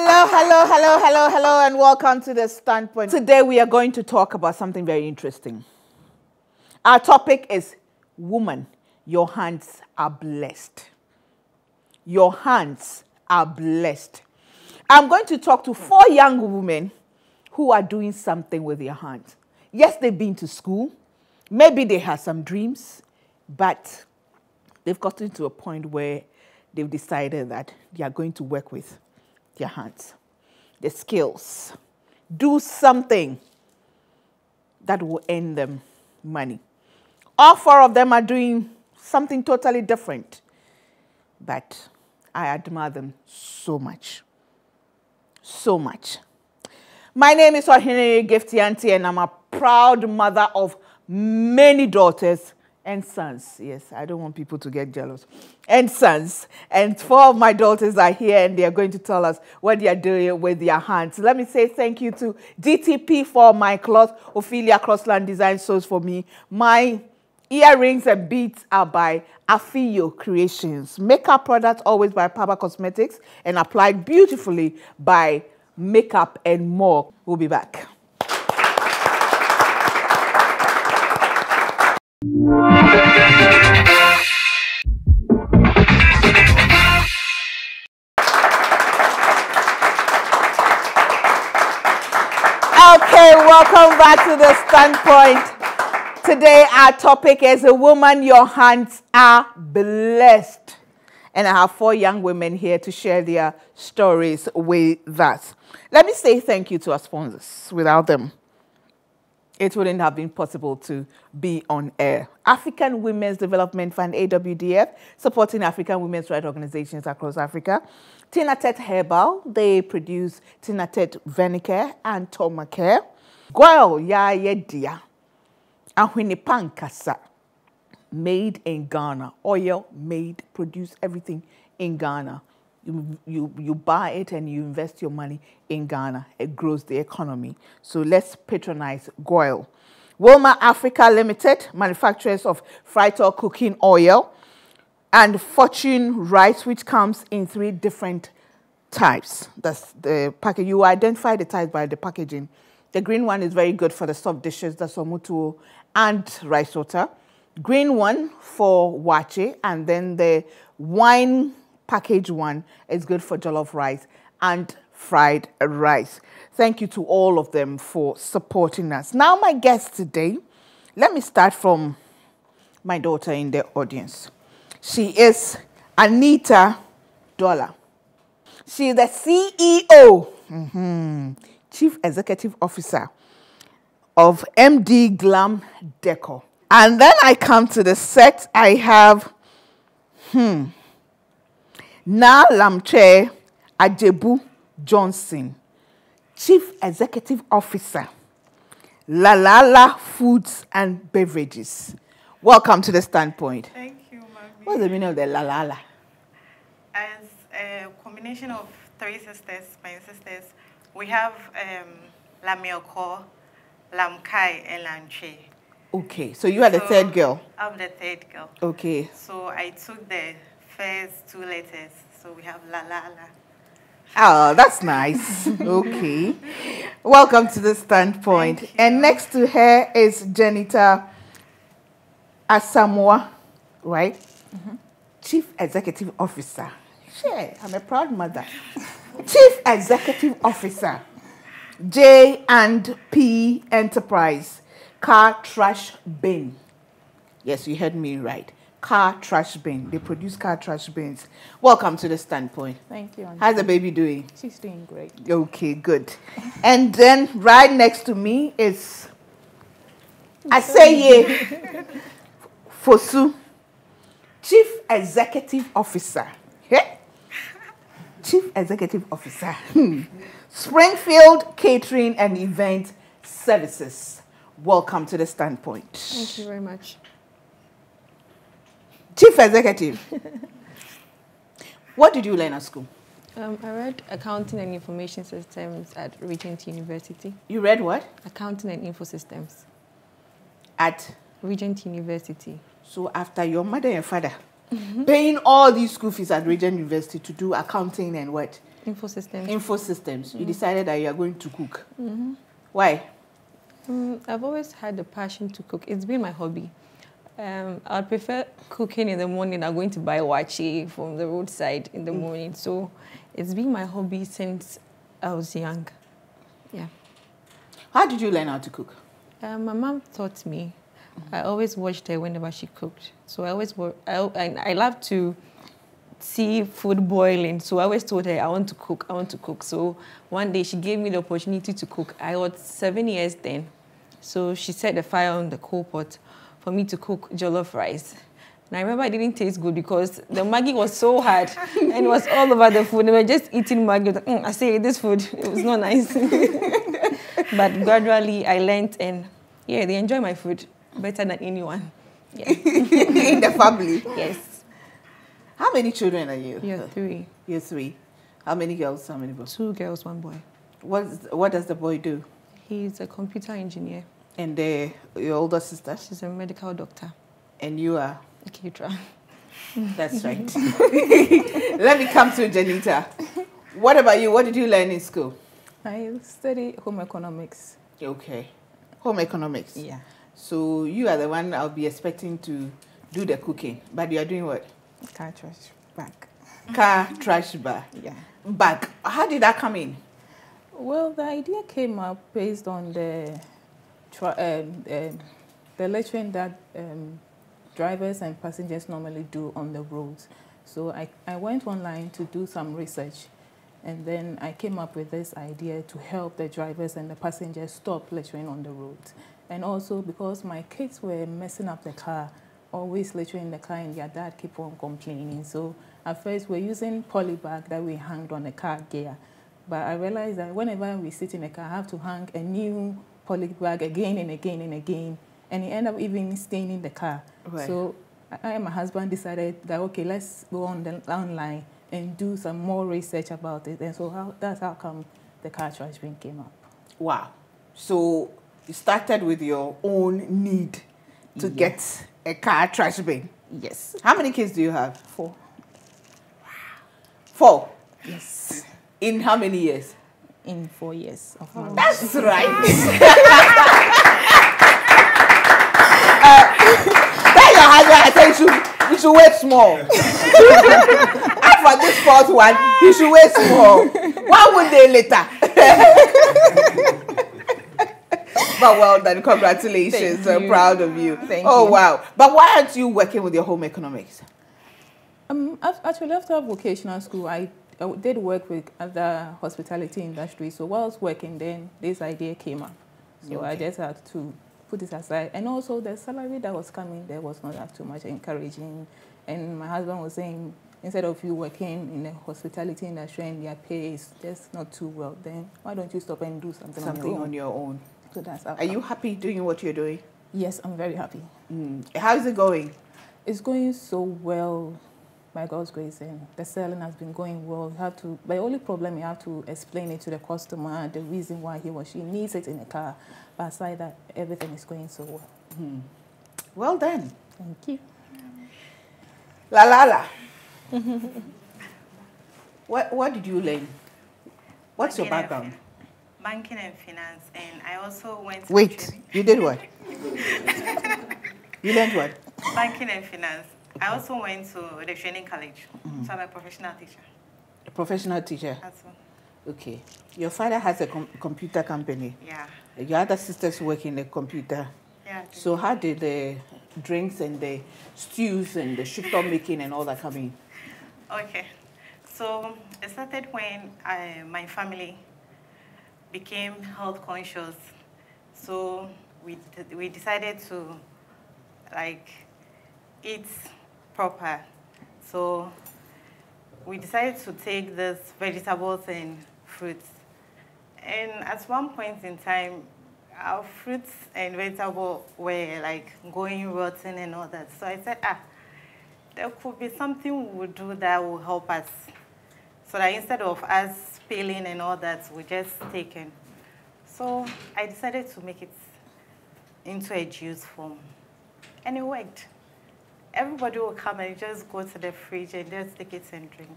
Hello, and welcome to the StandPoint. Today we are going to talk about something very interesting. Our topic is, woman, your hands are blessed. Your hands are blessed. I'm going to talk to 4 young women who are doing something with their hands. Yes, they've been to school. Maybe they have some dreams, but they've gotten to a point where they've decided that they are going to work with their hands, their skills, do something that will earn them money. All 4 of them are doing something totally different, but I admire them so much. So much. My name is Gifty, and I'm a proud mother of many daughters and sons. Yes, I don't want people to get jealous. And sons. And 4 of my daughters are here, and they are going to tell us what they are doing with their hands. Let me say thank you to DTP for my cloth. Ophelia Crossland Design sews for me. My earrings and beads are by Afio Creations. Makeup products always by Papa Cosmetics and applied beautifully by Makeup and More. We'll be back. Okay, welcome back to the StandPoint. Today our topic is, a woman, your hands are blessed. And I have 4 young women here to share their stories with us. Let me say thank you to our sponsors. Without them, it wouldn't have been possible to be on air. African Women's Development Fund, AWDF, supporting African women's rights organizations across Africa. Tinatet Herbal, they produce Tinatet Venicare and Tomacare. Goil Ya Yedia, Ahwinipankasa, made in Ghana. Oil made, produce everything in Ghana. You buy it and you invest your money in Ghana. It grows the economy. So let's patronize Goil. Wilma Africa Limited, manufacturers of Frytol cooking oil, and Fortune Rice, which comes in 3 different types. That's the package. You identify the types by the packaging. The green one is very good for the soft dishes, the somutu and rice water. Green one for wache, and then the wine package one is good for jollof rice and fried rice. Thank you to all of them for supporting us. Now, my guest today, let me start from my daughter in the audience. She is Anita Dollar. She is the CEO, Chief Executive Officer of MD Glam Decor. And then I come to the set, I have Na Lamche Adjebu-Johnson, Chief Executive Officer, Lalala Foods and Beverages. Welcome to the StandPoint. Thank you, Mami. What's the meaning of the Lalala? As a combination of 3 sisters, my sisters, we have Lamioko, Lamkai, and Lanche. Okay, so you are the 3rd girl. I'm the 3rd girl. Okay. So I took the first 2 letters, so we have Lalala. Oh, that's nice. Okay. Welcome to the StandPoint. And next to her is Janita Asamoah, right? Chief Executive Officer. Sure, I'm a proud mother. Chief Executive Officer, J&P Enterprise, Car Trash Bin. Yes, you heard me right. Car trash bin. They produce car trash bins. Welcome to the StandPoint. Thank you, Auntie. How's the baby doing? She's doing great. Okay, good. And then right next to me is Aseye Fosu, Chief Executive Officer. Okay? Chief Executive Officer. Springfield Catering and Event Services. Welcome to the StandPoint. Thank you very much. Chief Executive. What did you learn at school? I read Accounting and Information Systems at Regent University. You read what? Accounting and Info Systems. At? Regent University. So after your mother and father paying all these school fees at Regent University to do accounting and what? Info systems. Info systems. You decided that you are going to cook. Why? I've always had the passion to cook. It's been my hobby. I'd prefer cooking in the morning than going to buy wachi from the roadside in the morning. So it's been my hobby since I was young. Yeah. How did you learn how to cook? My mom taught me. I always watched her whenever she cooked. So I love to see food boiling. So I always told her, I want to cook. So one day she gave me the opportunity to cook. I was 7 years then. So she set the fire on the coal pot for me to cook jollof rice. And I remember it didn't taste good because the Maggi was so hard and it was all over the food. They were just eating Maggi. I say, this food, it was not nice. But gradually I learned, and yeah, they enjoy my food better than anyone. Yeah. In the family? Yes. How many children are you? You're 3. You're 3. How many girls? How many boys? 2 girls, 1 boy. What does the boy do? He's a computer engineer. And your older sister? She's a medical doctor. And you are? A caterer. That's right. Let me come to Janita. What about you? What did you learn in school? I study home economics. Okay. Home economics? Yeah. So you are the one I'll be expecting to do the cooking. But you are doing what? Car trash bag. Car trash bag. Yeah. Bag. How did that come in? Well, the idea came up based on the lecturing that drivers and passengers normally do on the roads. So I went online to do some research, and then I came up with this idea to help the drivers and the passengers stop littering on the roads. And also because my kids were messing up the car, always littering the car, and their dad keep on complaining. So at first we're using poly bag that we hanged on the car gear. But I realized that whenever we sit in the car, I have to hang a new poly bag again and again and again. And it ended up even staining the car. Right. So I and my husband decided that, okay, let's go online and do some more research about it. And so that's how come the car trash bin came up. Wow. So you started with your own need to get a car trash bin. Yes. How many kids do you have? 4. Wow. 4? Yes. In how many years? In 4 years of marriage. That's right. Tell your husband, I said you should wait small. And for this 4th one, you should wait small. 1 day later. But well done, congratulations. I'm proud of you. Thank you. Wow. But why aren't you working with your home economics? Actually, after vocational school, I did work with the hospitality industry. So while I was working, then this idea came up. So I just had to put it aside. And also the salary that was coming there was not that too much encouraging. And my husband was saying, instead of you working in the hospitality industry and their pay is just not too well, then why don't you stop and do something on your own? So that's how. Are you happy doing what you're doing? Yes, I'm very happy. How is it going? It's going so well, by God's grace, and the selling has been going well. You have to, the only problem, you have to explain it to the customer, the reason why he or she needs it in a car. But aside that, everything is going so well. Well done. Thank you. La. What did you learn? What's your background? Banking and finance, and I also went to Wait, you did what? You learned what? Banking and finance. I also went to the training college, so I'm a professional teacher. A professional teacher? That's all. Okay. Your father has a computer company. Yeah. Your other sisters work in the computer. Yeah. So how did the drinks and the stews and the shito making and all that come in? Okay. So it started when my family became health conscious. So we decided to eat proper. So we decided to take these vegetables and fruits. And at one point in time, our fruits and vegetables were going rotten and all that. So I said, there could be something we would do that will help us. So that instead of us peeling and all that, we just take it. So I decided to make it into a juice form. And it worked. Everybody will come and just go to the fridge and just take it and drink.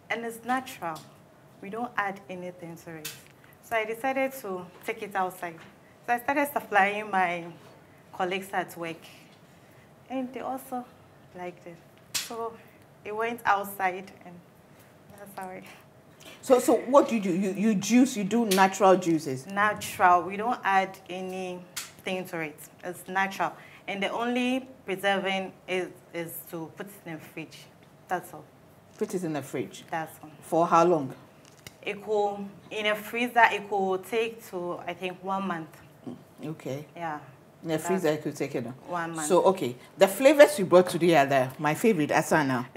And it's natural. we don't add anything to it. So I decided to take it outside. So I started supplying my colleagues at work, and they also liked it. So it went outside, and that's how it. So what do? You juice, you do natural juices? Natural. We don't add anything to it. It's natural. And the only preserving is to put it in the fridge. That's all. Put it in the fridge? That's all. For how long? It could, in a freezer, it could take to, I think, 1 month. Okay. Yeah. In the freezer, it could take it 1 month. So, okay. The flavors you brought today are there. My favorite, asana.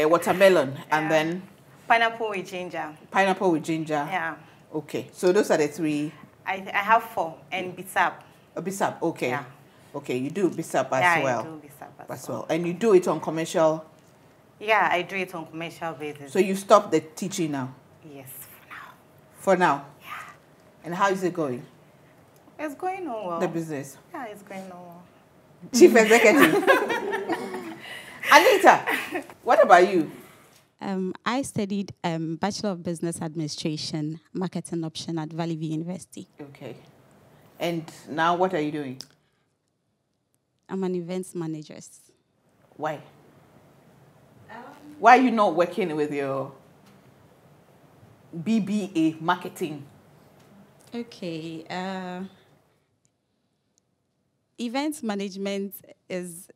Watermelon. Yeah. And then? Pineapple with ginger. Pineapple with ginger. Yeah. Okay. So those are the 3. I have 4. And bisap. Bisap, okay. Yeah. Okay, you do bisap as well. Yeah, I do bisap as well. And you do it on commercial? Yeah, I do it on commercial basis. So you stopped the teaching now? Yes, for now. For now? Yeah. And how is it going? It's going on well. The business? Yeah, it's going on well. Chief Executive. Anita, what about you? I studied Bachelor of Business Administration, Marketing Option at Valley View University. Okay. And now what are you doing? I'm an events manager. Why? Why are you not working with your BBA marketing? Okay. Events management is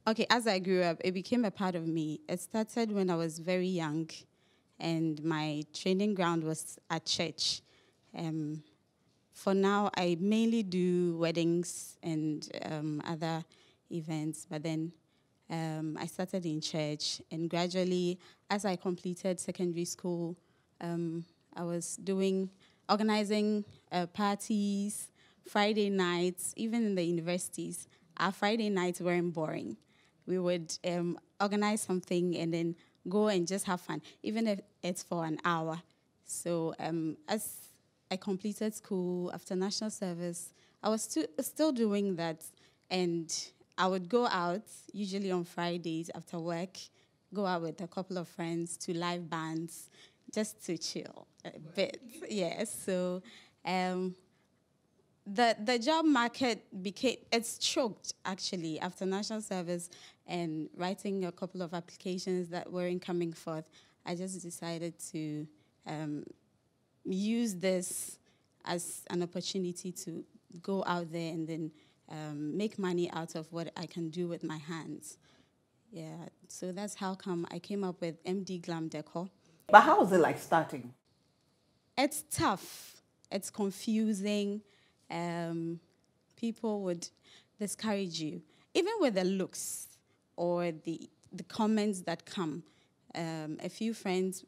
okay. As I grew up, it became a part of me. It started when I was very young, and my training ground was at church. For now, I mainly do weddings and other events, but then I started in church, and gradually, as I completed secondary school, I was organizing parties, Friday nights, even in the universities. Our Friday nights weren't boring. We would organize something and then go and just have fun, even if it's for an hour. So as I completed school after national service, I was still doing that, and I would go out, usually on Fridays after work, go out with a couple of friends to live bands, just to chill a bit. Yes, so the job market it's choked, actually, after national service and writing a couple of applications that weren't coming forth. I just decided to use this as an opportunity to go out there and then make money out of what I can do with my hands. Yeah, so that's how come I came up with MD Glam Decor. But how was it like starting? It's tough. It's confusing. People would discourage you, even with the looks or the comments that come. A few friends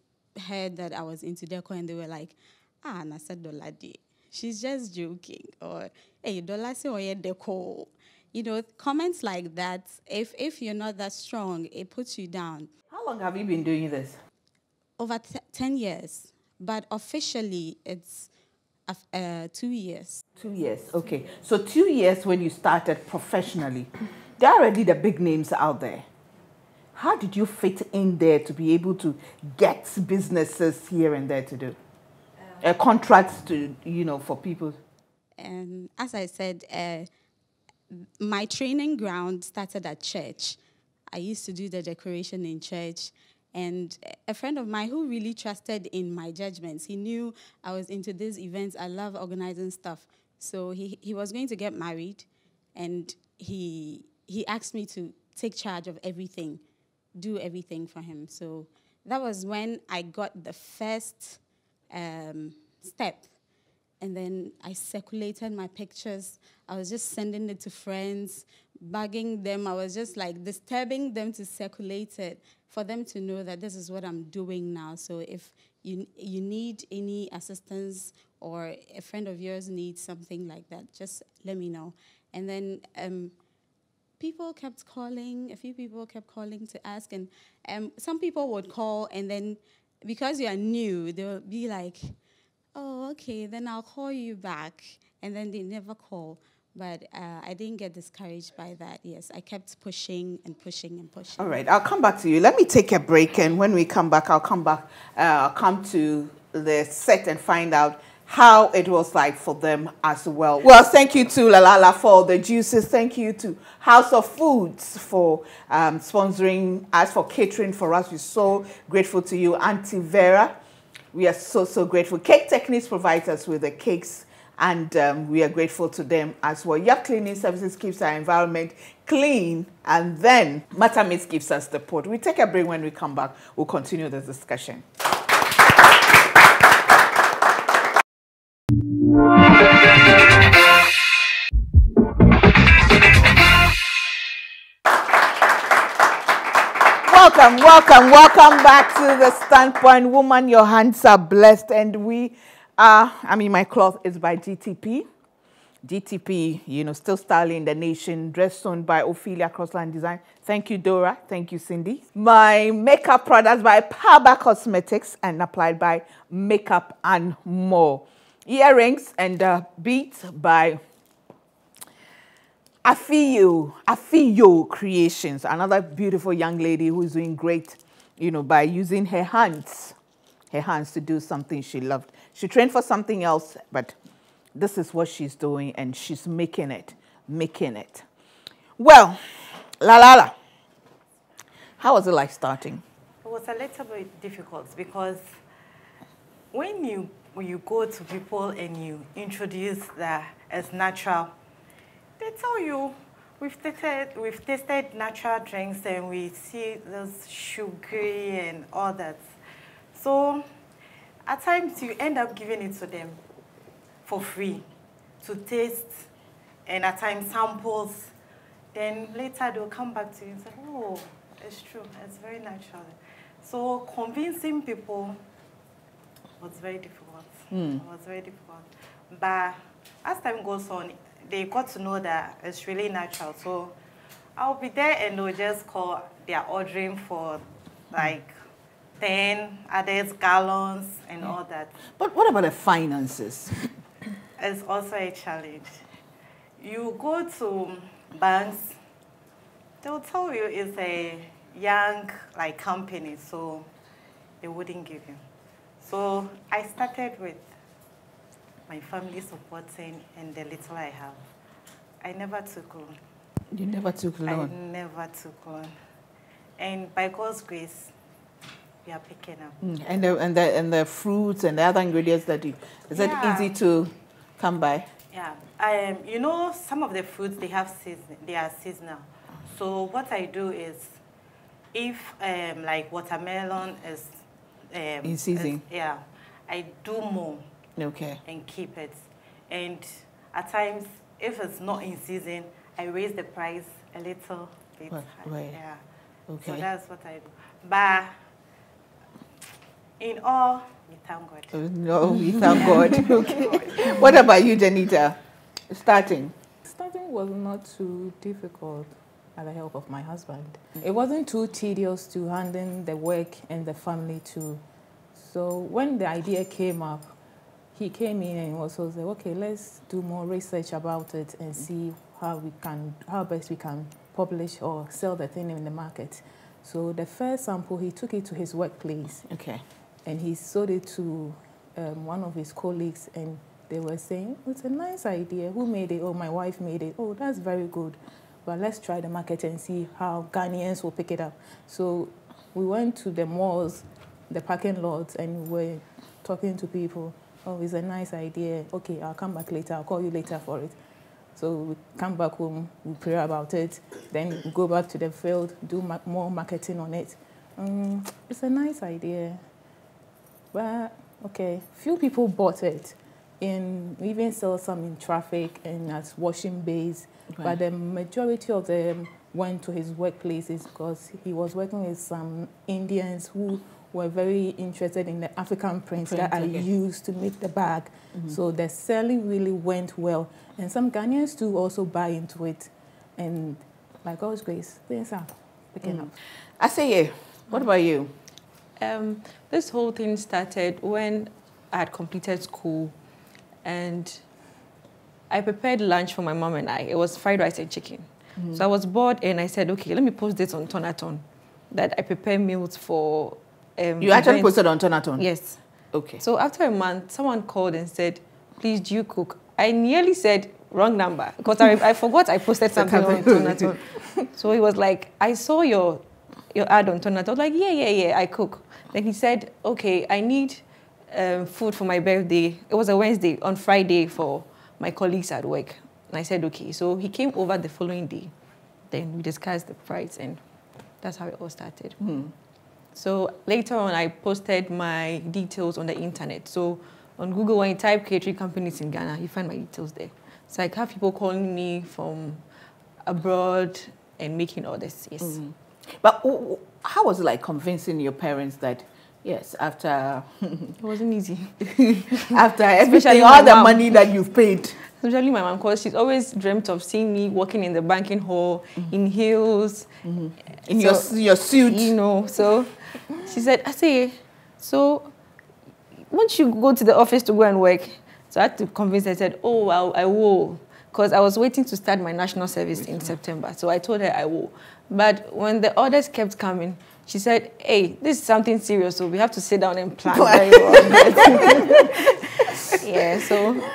heard that I was into decor and they were like, Nasa Doladi, she's just joking, or hey, Dolasi oye decor. You know, comments like that, if you're not that strong, it puts you down. How long have you been doing this? Over 10 years, but officially it's 2 years. 2 years, okay. So 2 years when you started professionally, there are already the big names out there. How did you fit in there to be able to get businesses here and there to do? Contracts to, for people? And as I said, my training ground started at church. I used to do the decoration in church. And a friend of mine who really trusted in my judgments, he knew I was into these events. I love organizing stuff. So he was going to get married, and he asked me to take charge of everything, do everything for him. So that was when I got the first step. And then I circulated my pictures. I was just sending it to friends, bugging them. I was just like disturbing them to circulate it for them to know that this is what I'm doing now. So if you need any assistance or a friend of yours needs something like that, just let me know. And then people kept calling. A few people kept calling to ask. And some people would call, and then because you are new, they'll be like, oh, okay, then I'll call you back. And then they never call. But I didn't get discouraged by that. Yes, I kept pushing and pushing and pushing. All right, I'll come back to you. Let me take a break, and when we come back, I'll come to the set and find out how it was like for them as well. Well, thank you to Lalala for the juices. Thank you to House of Foods for sponsoring us, for catering for us. We're so grateful to you. Auntie Vera, we are so grateful. Cake Techniques provides us with the cakes, and we are grateful to them as well. Yacht Cleaning Services keeps our environment clean, and then Matamits gives us the port. We take a break. When we come back, we'll continue the discussion. Welcome back to the StandPoint. Woman, your hands are blessed, and we are, my cloth is by GTP. GTP, still styling the nation, dressed on by Ophelia Crossline Design. Thank you, Dora. Thank you, Cindy. My makeup products by Power Cosmetics and applied by Makeup and More. Earrings and beads by Afiyo Creations, another beautiful young lady who is doing great, by using her hands to do something she loved. She trained for something else, but this is what she's doing, and she's making it. Well, Lalala, how was it like starting? It was a little bit difficult because when you go to people and you introduce that as natural, they tell you, we've tasted natural drinks and we see this sugary and all that. So at times you end up giving it to them for free to taste, and at times samples. Then later they'll come back to you and say, oh, it's true, it's very natural. So convincing people was very difficult. It was very difficult. But as time goes on, they got to know that it's really natural. So I'll be there and they'll just call, they're ordering for like 10 others, gallons and all that. But what about the finances? It's also a challenge. You go to banks, they'll tell you it's a young company, so they wouldn't give you. So I started with my family supporting and the little I have. I never took loan. You never took loan? I never took loan. And by God's grace, we are picking up. And the fruits and the other ingredients that is it easy to come by? Yeah. Some of the fruits, they are seasonal. So what I do is, if watermelon is in season, I do more. Okay. And keep it. And at times, if it's not in season, I raise the price a little bit. Right. Yeah. Okay. So that's what I do. But in all, we thank God. No, we thank God. Okay. What about you, Janita? Starting was not too difficult with the help of my husband. It wasn't too tedious to handle the work and the family too. So when the idea came up, he came in and also said, okay, let's do more research about it and see how best we can publish or sell the thing in the market. So the first sample, he took it to his workplace. Okay. And he sold it to one of his colleagues, and they were saying, oh, it's a nice idea. Who made it? Oh, my wife made it. Oh, that's very good. But let's try the market and see how Ghanaians will pick it up. So we went to the malls, the parking lots, and we were talking to people. Oh, it's a nice idea. Okay, I'll come back later. I'll call you later for it. So we come back home, we pray about it, then we go back to the field, do more marketing on it. It's a nice idea. But, okay, few people bought it. And we even sell some in traffic and as washing bays. Right. But the majority of them went to his workplaces because he was working with some Indians who were very interested in the African prints that I used to make the bag. Mm-hmm. So the selling really went well. And some Ghanaians too also buy into it. And by God's grace, things are picking up. I say, what about you? This whole thing started when I had completed school, and I prepared lunch for my mom and I. It was fried rice and chicken. So I was bored and I said, okay, let me post this on Tonaton, that I prepare meals for You actually posted on Tonaton? Yes. Okay. So after a month, someone called and said, please, do you cook? I nearly said, wrong number, because I forgot I posted something on Tonaton. So he was like, I saw your ad on Tonaton. I was like, yeah, I cook. Then he said, okay, I need food for my birthday. It was a Wednesday, on Friday for my colleagues at work. And I said, okay. So he came over the following day. Then we discussed the price, and that's how it all started. So later on, I posted my details on the internet. So on Google, when you type catering companies in Ghana, you find my details there. So I have people calling me from abroad and making orders, yes. But how was it like convincing your parents that, yes, after... It wasn't easy. After everything, all the money that you've paid. Especially my mom, because she's always dreamt of seeing me walking in the banking hall in heels. In your suit. You know, so she said, I say, so once you go to the office to go and work, so I had to convince her. I said, oh, I will, because I was waiting to start my national service in September. So I told her I will. But when the orders kept coming, she said, hey, this is something serious, so we have to sit down and plan very well. Yeah, so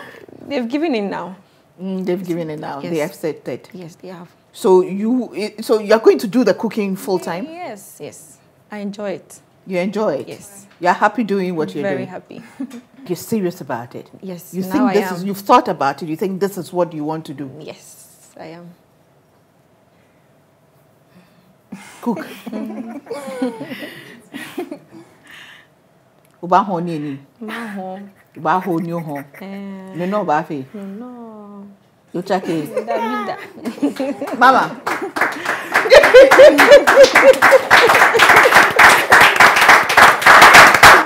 they've given in now. They've given it now. Yes. They have said that. Yes, they have. So you're going to do the cooking full time? Yes. I enjoy it. You enjoy it? Yes. You're happy doing what you're Very doing? happy. You're serious about it? Yes, You now think I this am. is, you've thought about it, you think this is what you want to do? Yes, I am. Cook. Uba ho nini? Maho. Uba ho new ho. You know about it? No. You check it. Davida. Mama.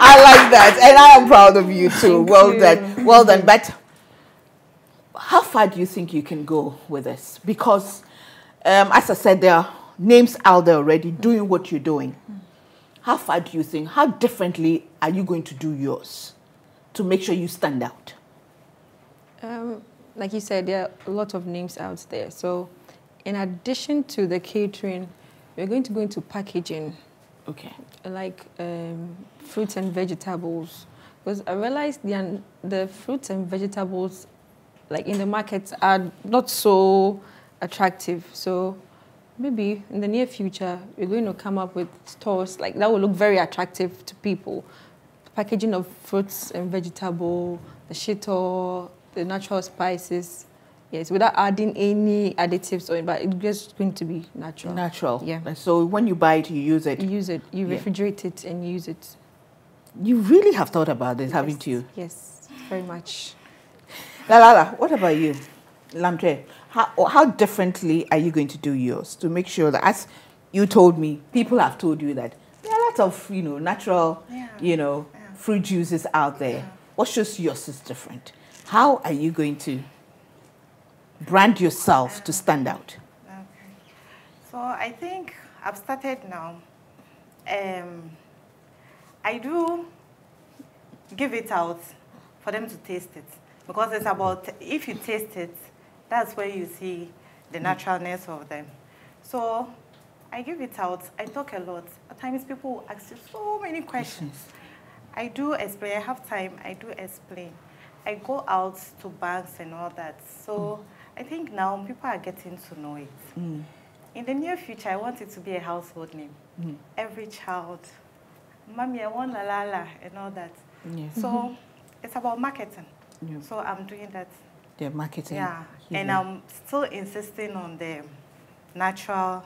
I like that, and I am proud of you too. Well done, well done. But how far do you think you can go with this? Because, as I said, there are names out there already doing what you're doing. How far do you think? How differently are you going to do yours to make sure you stand out? Like you said, there are a lot of names out there. So, in addition to the catering, we're going to go into packaging. Okay. Like fruits and vegetables, because I realized the fruits and vegetables, like in the markets, are not so attractive. So maybe in the near future, we're going to come up with stores like that will look very attractive to people. Packaging of fruits and vegetable, the shito, the natural spices. Yes, without adding any additives or but it's just going to be natural. Natural. Yeah. And so when you buy it, you use it. You use it. You refrigerate it and use it. You really have thought about this, haven't you? Yes, very much. Lala, what about you? Lamtre, how differently are you going to do yours to make sure that, as you told me, people have told you that there are lots of, natural, fruit juices out there. Yeah. What's just yours is different? How are you going to brand yourself to stand out? Okay. So I think I've started now. I do give it out for them to taste it, because it's about, if you taste it, that's where you see the naturalness of them. So I give it out. I talk a lot. At times people ask you so many questions. I do explain. I have time. I do explain. I go out to banks and all that. So I think now people are getting to know it. In the near future, I want it to be a household name. Every child, Mommy, I want la la la and all that. Yes. So it's about marketing. So I'm doing that. The marketing. Yeah. And I'm still insisting on the natural.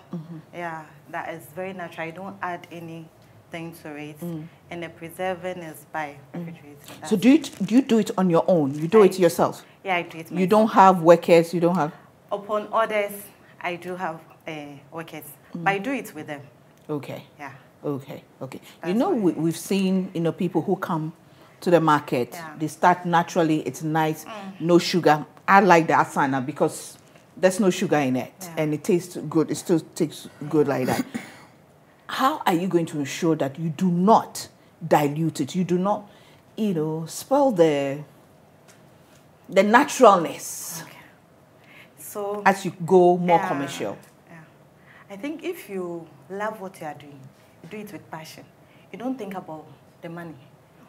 That is very natural. I don't add anything to it. And the preserving is by refrigerating. So do you do it on your own? You do it yourself? Yeah, I do it myself. You don't have workers? You don't have? Upon orders, I do have workers. But I do it with them. Okay. Yeah. Okay. That's We've seen, people who come to the market. Yeah. They start naturally. It's nice. No sugar. I like the asana because there's no sugar in it. Yeah. And it tastes good. It still tastes good like that. How are you going to ensure that you do not dilute it? You do not, spoil the naturalness So as you go more yeah, commercial. Yeah. I think if you love what you are doing, you do it with passion. You don't think about the money.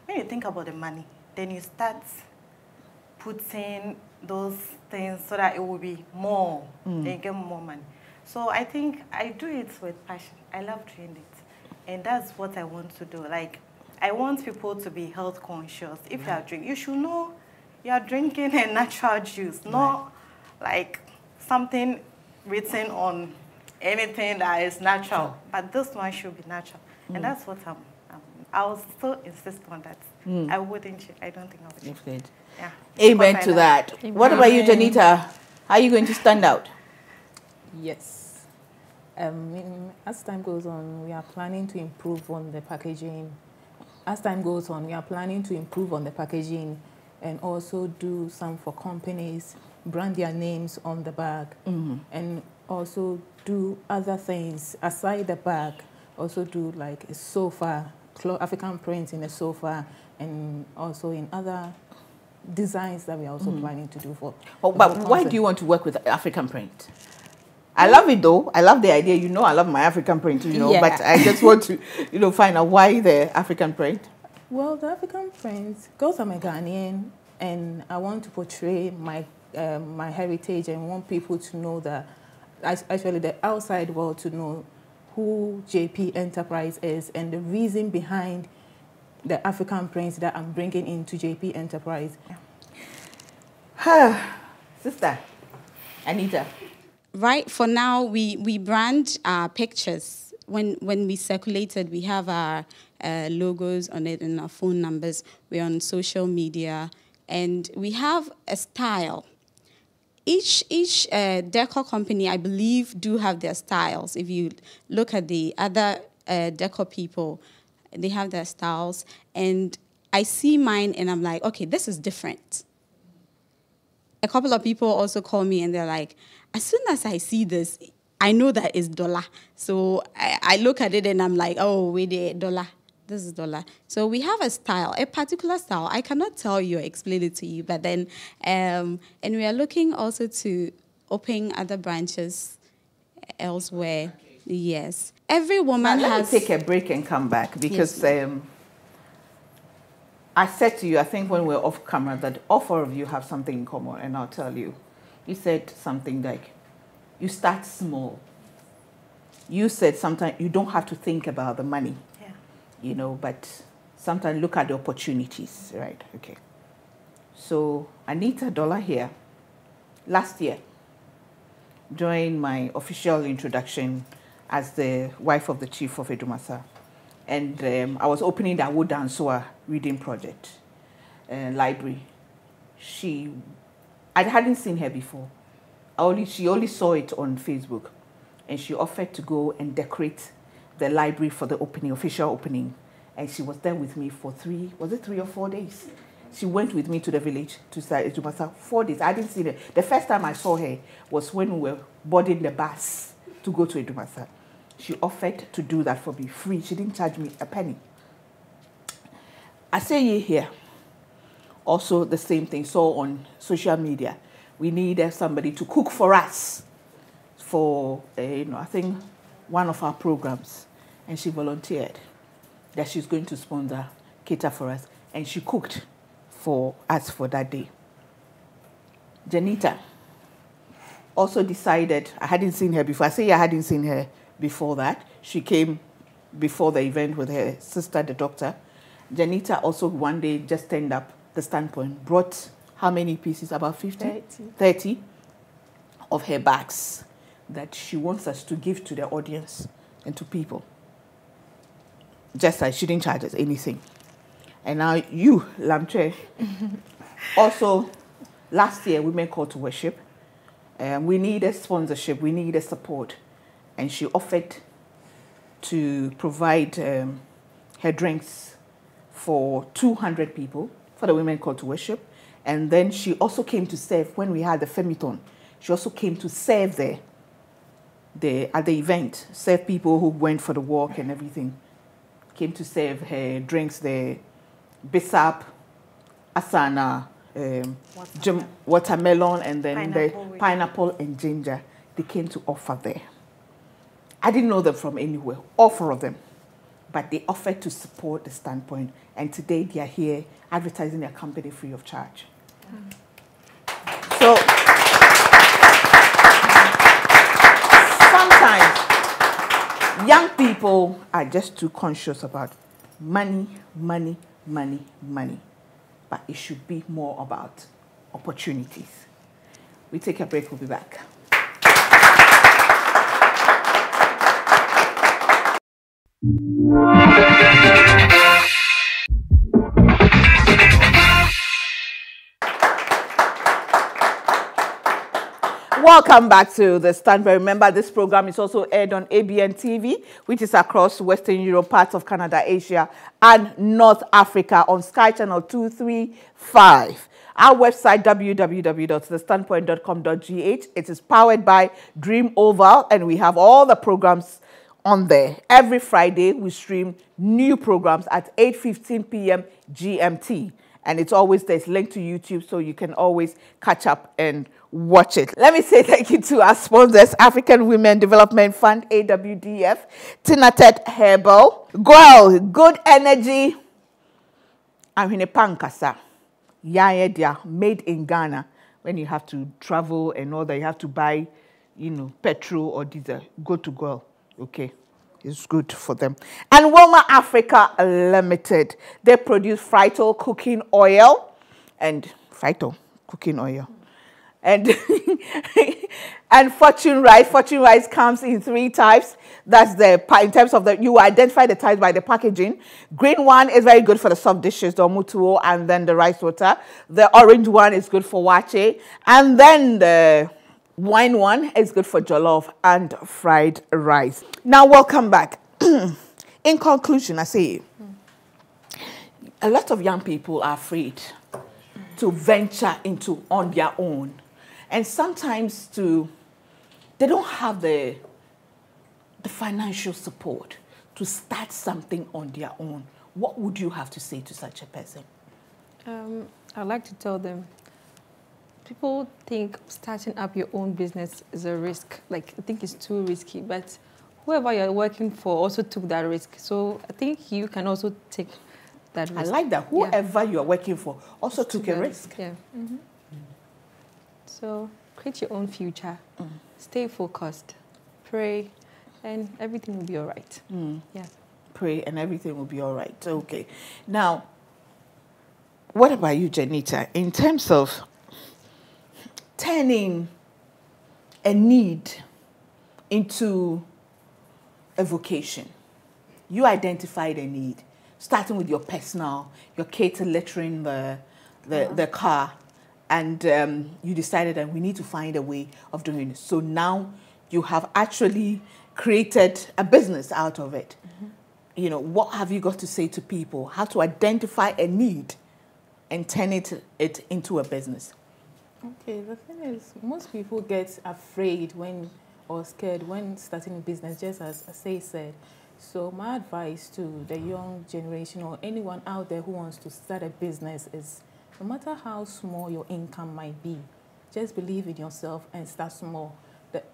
When you think about the money, then you start putting those things so that it will be more, and you get more money. So I think I do it with passion. I love doing it. And that's what I want to do. Like, I want people to be health conscious. If you are drinking, you should know you are drinking a natural juice, not like something written on anything that is natural. But this one should be natural. And that's what I'll still insist on that. I wouldn't change. I don't think I would change. Good. Yeah. Amen to that. Amen. What about you, Janita? How are you going to stand out? Yes. As time goes on, we are planning to improve on the packaging. As time goes on, we are planning to improve on the packaging and also do some for companies, brand their names on the bag, and also do other things aside the bag. Also do like a sofa, African print in a sofa, and also in other designs that we are also planning to do for. But why do you want to work with African print? I love it though. I love the idea. You know, I love my African print, you know, but I just want to, you know, find out why the African print. Well, the African print, because I'm a Ghanaian and I want to portray my my heritage and want people to know that, actually the outside world to know who JP Enterprise is and the reason behind the African print that I'm bringing into JP Enterprise. Sister, Anita. Right, for now, we brand our pictures. When we circulate it, we have our logos on it and our phone numbers. We're on social media, and we have a style. Each decor company, I believe, do have their styles. If you look at the other decor people, they have their styles. And I see mine, and I'm like, okay, this is different. A couple of people also call me, and they're like, as soon as I see this, I know that it's dollar. So I look at it, and I'm like, oh, wait there, dollar. This is dollar. So we have a style, a particular style. I cannot tell you or explain it to you, but then, and we are looking also to open other branches elsewhere. Yes. Every woman Now, has... let me take a break and come back because I said to you, I think when we're off camera, that all four of you have something in common, and I'll tell you. You said something like, you start small. You said sometimes you don't have to think about the money. You know, but sometimes look at the opportunities, right? Okay. So Anita Dollar here, last year, during my official introduction as the wife of the chief of Edumasa, and I was opening the Awo Dansua reading project library. I hadn't seen her before. She only saw it on Facebook, and she offered to go and decorate the library for the opening, official opening. And she was there with me for 3 or 4 days? She went with me to the village to Edumasa 4 days. I didn't see her. The first time I saw her was when we were boarding the bus to go to Edumasa. She offered to do that for me free. She didn't charge me a penny. I say ye here, also the same thing. So on social media, we needed somebody to cook for us for, I think, one of our programs. And she volunteered that she's going to sponsor, cater for us. And she cooked for us for that day. Janita also decided, I hadn't seen her before. I say I hadn't seen her before that. She came before the event with her sister, the doctor. Janita also one day just turned up the StandPoint, brought how many pieces? About 50? 30 of her bags that she wants us to give to the audience and to people. Just like she didn't charge us anything. And now you, Lamche, also last year Women Called to Worship. We needed sponsorship, we needed support. And she offered to provide her drinks for 200 people for the Women Called to Worship. And then she also came to serve when we had the Femiton. She also came to serve there at the event, serve people who went for the walk and everything. Came to serve her drinks there, Bissap, Asana, watermelon, and then Pineapple, the pineapple and ginger. They came to offer there. I didn't know them from anywhere, all four of them. But they offered to support the StandPoint. And today they are here advertising their company free of charge. So sometimes young people are just too conscious about money, money, money, money. But it should be more about opportunities. We take a break, we'll be back. Welcome back to the StandPoint. Remember, this program is also aired on ABN TV, which is across Western Europe, parts of Canada, Asia, and North Africa on Sky Channel 235. Our website, www.thestandpoint.com.gh. It is powered by Dream Oval, and we have all the programs on there. Every Friday, we stream new programs at 8:15 p.m. GMT. And it's always there's linked to YouTube, so you can always catch up and watch it. Let me say thank you to our sponsors, African Women Development Fund, AWDF, Tinatet Herbal, Girl, Good Energy, and Pankasa. Yaya dia, made in Ghana. When you have to travel and all that, you have to buy, petrol or diesel. Go to Girl, okay? It's good for them. And Wilma Africa Limited. They produce Frito cooking oil and and and Fortune Rice. Fortune Rice comes in 3 types. That's in terms of you identify the types by the packaging. Green one is very good for the soft dishes, the omutuo, and then the rice water. The orange one is good for wache, and then the wine one is good for jollof and fried rice. Now, welcome back. In conclusion, I say a lot of young people are afraid to venture into on their own. And sometimes they don't have the financial support to start something on their own. What would you have to say to such a person? I'd like to tell them, people think starting up your own business is a risk. Like, I think it's too risky, but whoever you're working for also took that risk. So I think you can also take that risk. I like that. Whoever you're working for also took a risk. Yeah. Mm-hmm. So create your own future. Stay focused. Pray, and everything will be all right. Yeah. Pray, and everything will be all right. Okay. Now, what about you, Janita? In terms of turning a need into a vocation, you identified a need, starting with your personal, your kids littering the car, and you decided that we need to find a way of doing it. So now you have actually created a business out of it. What have you got to say to people? How to identify a need and turn it into a business? Okay, the thing is, most people get afraid or scared when starting a business, just as Asay said. So my advice to the young generation or anyone out there who wants to start a business is, no matter how small your income might be, just believe in yourself and start small.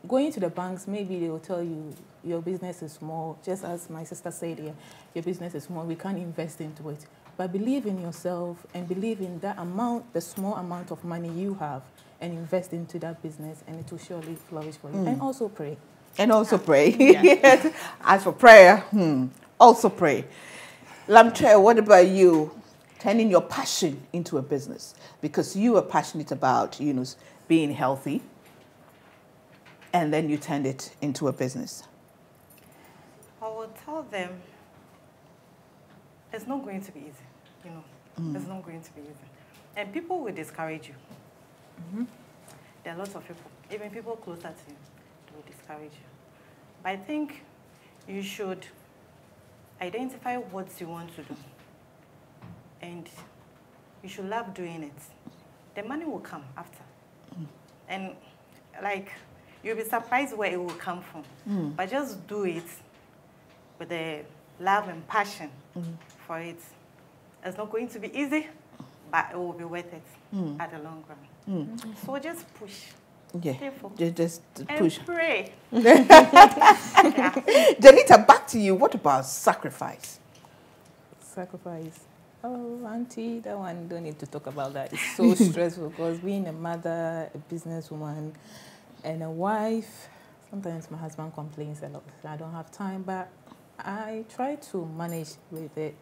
Going to the banks, maybe they will tell you your business is small. Just as my sister said here, your business is small, we can't invest into it. But believe in yourself and believe in that amount, the small amount of money you have, and invest into that business, and it will surely flourish for you. And also pray. And also pray. Yes. As for prayer, also pray. Lamtre, what about you? Turning your passion into a business, because you are passionate about, being healthy, and then you turned it into a business. I will tell them it's not going to be easy, It's not going to be easy. And people will discourage you. There are lots of people, even people closer to you, they will discourage you. But I think you should identify what you want to do. And you should love doing it. The money will come after. And you'll be surprised where it will come from. But just do it with the love and passion for it. It's not going to be easy, but it will be worth it at the long run. So just push. Yeah, Stay focused. just And push. pray. Janita, back to you. What about sacrifice? Sacrifice. Oh, auntie, that one, don't need to talk about that. It's so stressful because being a mother, a businesswoman, and a wife, sometimes my husband complains a lot. I don't have time, but I try to manage with it.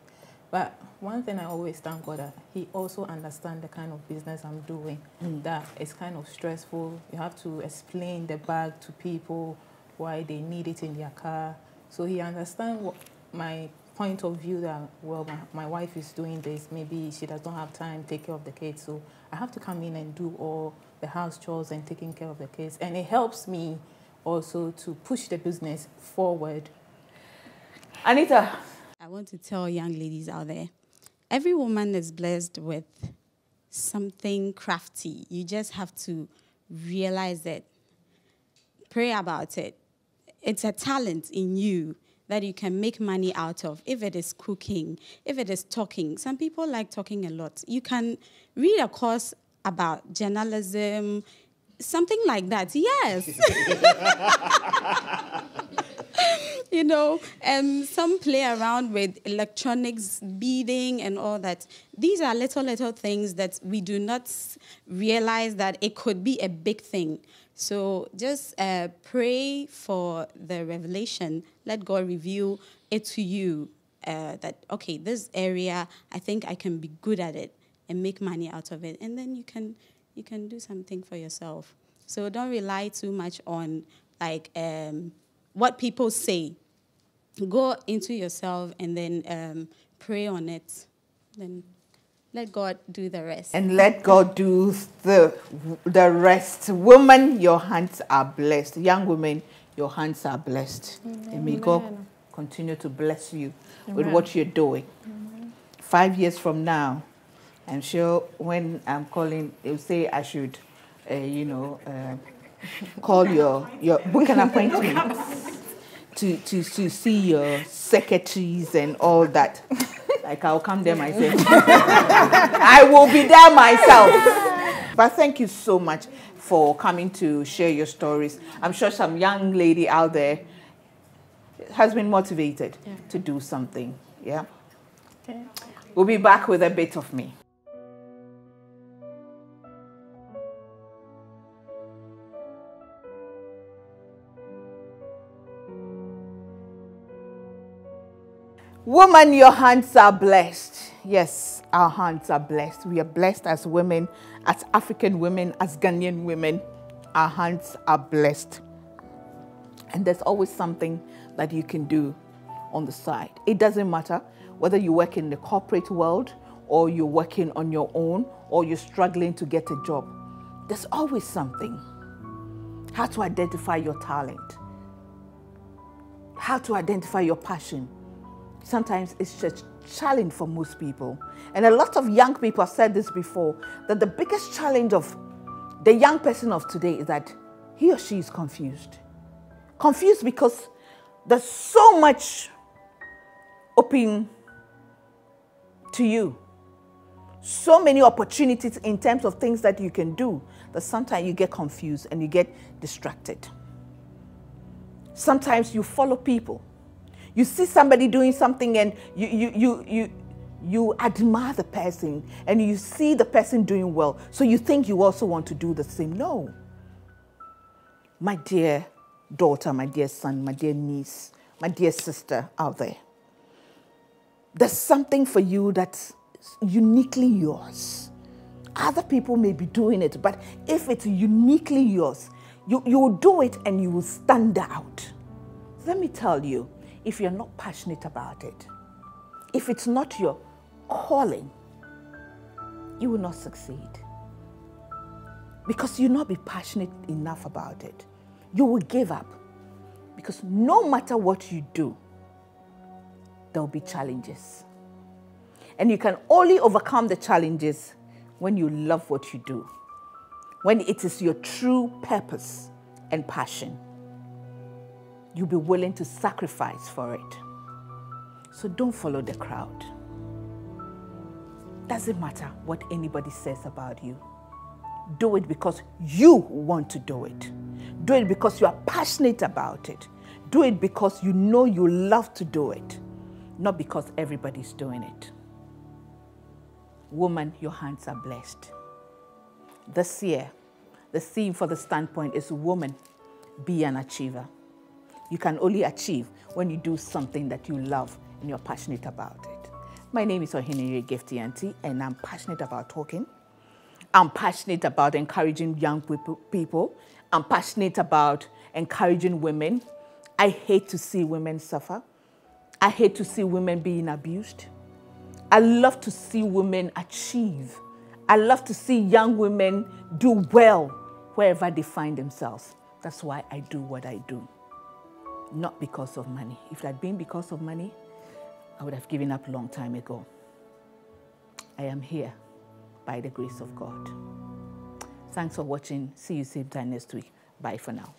But one thing I always thank God that He also understands the kind of business I'm doing. That it's kind of stressful. You have to explain the bag to people, why they need it in their car. So He understands what my point of view that, well, my wife is doing this. Maybe she does not have time to take care of the kids. So I have to come in and do all the house chores and taking care of the kids. And it helps me also to push the business forward. Anita. I want to tell young ladies out there, every woman is blessed with something crafty. You just have to realize it. Pray about it. It's a talent in you that you can make money out of. If it is cooking, if it is talking. Some people like talking a lot. You can read a course about journalism, something like that. Yes. You know, some play around with electronics, beading, and all that. These are little things that we do not realize that it could be a big thing. So just pray for the revelation. Let God reveal it to you that, okay, this area, I think I can be good at it and make money out of it. And then you can do something for yourself. So don't rely too much on, like, what people say. Go into yourself and then pray on it. Then let God do the rest. And let God do the rest. Women, your hands are blessed. Young women, your hands are blessed. Amen. And may God continue to bless you with Amen. what you're doing. 5 years from now, I'm sure when I'm calling, they'll say I should, call your book an appointment to see your secretaries and all that. Like, I'll come there myself. I will be there myself. But thank you so much for coming to share your stories. I'm sure some young lady out there has been motivated to do something. Yeah. Okay. We'll be back with a bit of me. Woman, your hands are blessed. Yes, our hands are blessed. We are blessed as women, as African women, as Ghanaian women. Our hands are blessed. And there's always something that you can do on the side. It doesn't matter whether you work in the corporate world or you're working on your own or you're struggling to get a job. There's always something. How to identify your talent. How to identify your passion. Sometimes it's just a challenge for most people. And a lot of young people have said this before, that the biggest challenge of the young person of today is that he or she is confused. Confused because there's so much open to you. So many opportunities in terms of things that you can do that sometimes you get confused and you get distracted. Sometimes you follow people. You see somebody doing something and you admire the person and you see the person doing well. So you think you also want to do the same. No. My dear daughter, my dear son, my dear niece, my dear sister out there. There's something for you that's uniquely yours. Other people may be doing it, but if it's uniquely yours, you will do it and you will stand out. Let me tell you, if you're not passionate about it, if it's not your calling, you will not succeed. Because you'll not be passionate enough about it. You will give up. Because no matter what you do, there will be challenges. And you can only overcome the challenges when you love what you do. When it is your true purpose and passion. You'll be willing to sacrifice for it. So don't follow the crowd. Doesn't matter what anybody says about you. Do it because you want to do it. Do it because you are passionate about it. Do it because you know you love to do it, not because everybody's doing it. Woman, your hands are blessed. This year, the theme for the StandPoint is woman, be an achiever. You can only achieve when you do something that you love and you're passionate about it. My name is Gifty Auntie, and I'm passionate about talking. I'm passionate about encouraging young people. I'm passionate about encouraging women. I hate to see women suffer. I hate to see women being abused. I love to see women achieve. I love to see young women do well wherever they find themselves. That's why I do what I do. Not because of money. If it had been because of money, I would have given up a long time ago. I am here by the grace of God. Thanks for watching. See you same time next week. Bye for now.